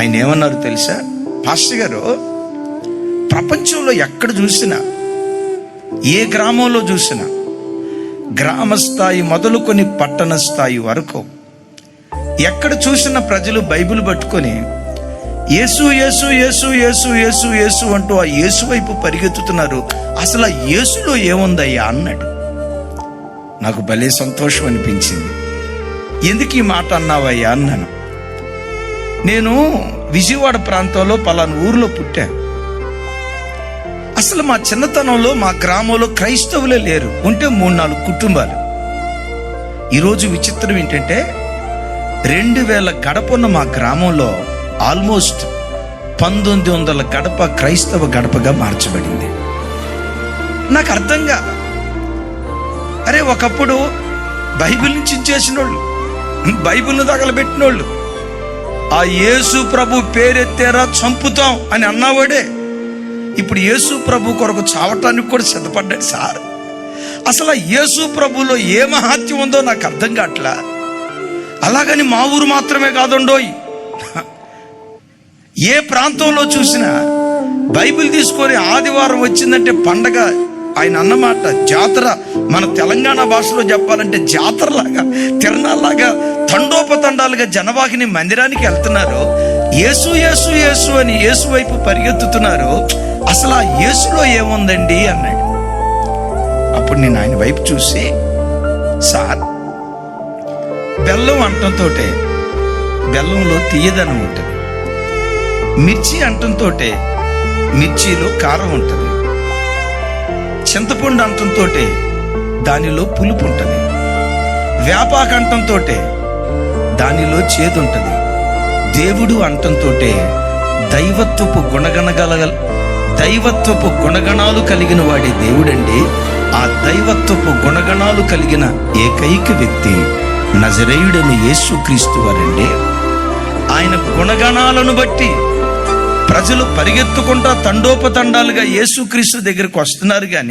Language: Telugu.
ఆయన ఏమన్నారు తెలుసా? పాస్టర్ గారు, ప్రపంచంలో ఎక్కడ చూసినా, ఏ గ్రామంలో చూసినా, గ్రామ స్థాయి మొదలుకొని పట్టణ స్థాయి వరకు ఎక్కడ చూసిన ప్రజలు బైబిల్ పట్టుకొని యేసు యేసు యేసు యేసు యేసు యేసు అంటూ ఆ యేసు వైపు పరిగెత్తుతున్నారు. అసలు ఆ యేసులో ఏముందయ్యా అన్నాడు. నాకు భలే సంతోషం అనిపించింది. ఎందుకు ఈ మాట అన్నావయ్యా అన్నాను. నేను విజయవాడ ప్రాంతంలో పలానా ఊరిలో పుట్టాను. అసలు మా చిన్నతనంలో మా గ్రామంలో క్రైస్తవులే లేరు, ఉంటే 3-4 కుటుంబాలు. ఈరోజు విచిత్రం ఏంటంటే 2000 గడపన్న మా గ్రామంలో ఆల్మోస్ట్ 1900 గడప క్రైస్తవ గడపగా మార్చబడింది. నాకు అర్థంగా, అరే ఒకప్పుడు బైబిల్ నుంచి చేసిన వాళ్ళు, బైబిల్ను తగలబెట్టిన వాళ్ళు, ఆ యేసు ప్రభు పేరెత్తారా చంపుతాం అని అన్నవాడే ఇప్పుడు యేసు ప్రభు కొరకు చావటానికి కూడా సిద్ధపడ్డాడు సార్. అసలు యేసు ప్రభులో ఏ మహాత్యం ఉందో నాకు అర్థం కావట్లా. అలాగని మా ఊరు మాత్రమే కాదుండోయ్, ఏ ప్రాంతంలో చూసినా బైబిల్ తీసుకొని ఆదివారం వచ్చిందంటే పండగ. ఆయన అన్నమాట జాతర, మన తెలంగాణ భాషలో చెప్పాలంటే జాతరలాగా, తిరణాలాగా, తండోపతండాలుగా జనవాహిని మందిరానికి వెళ్తున్నారు. యేసు యేసు యేసు అని యేసు వైపు పరిగెత్తుతున్నారు. అసలు ఆ యేసులో ఏముందండి అన్నాడు. అప్పుడు నేను ఆయన వైపు చూసి, సార్, బెల్లం అంటంతో బెల్లంలో తీయదనం ఉంటుంది, మిర్చి అంటంతో మిర్చిలో కారం ఉంటుంది, చింతపండు అంటంతో దానిలో పులుపు ఉంటుంది, వేపాకు అంటంతో దానిలో చేదు ఉంటుంది, దేవుడు అంటంతో దైవత్వపు గుణగణాలు కలిగిన వాడి దేవుడండి. ఆ దైవత్వపు గుణగణాలు కలిగిన ఏకైక వ్యక్తి నజరేయుడైన యేసుక్రీస్తు వారండి. ఆయన గుణగణాలను బట్టి ప్రజలు పరిగెత్తుకుంటా తండోపతండాలుగా యేసుక్రీస్తు దగ్గరికి వస్తున్నారు. కానీ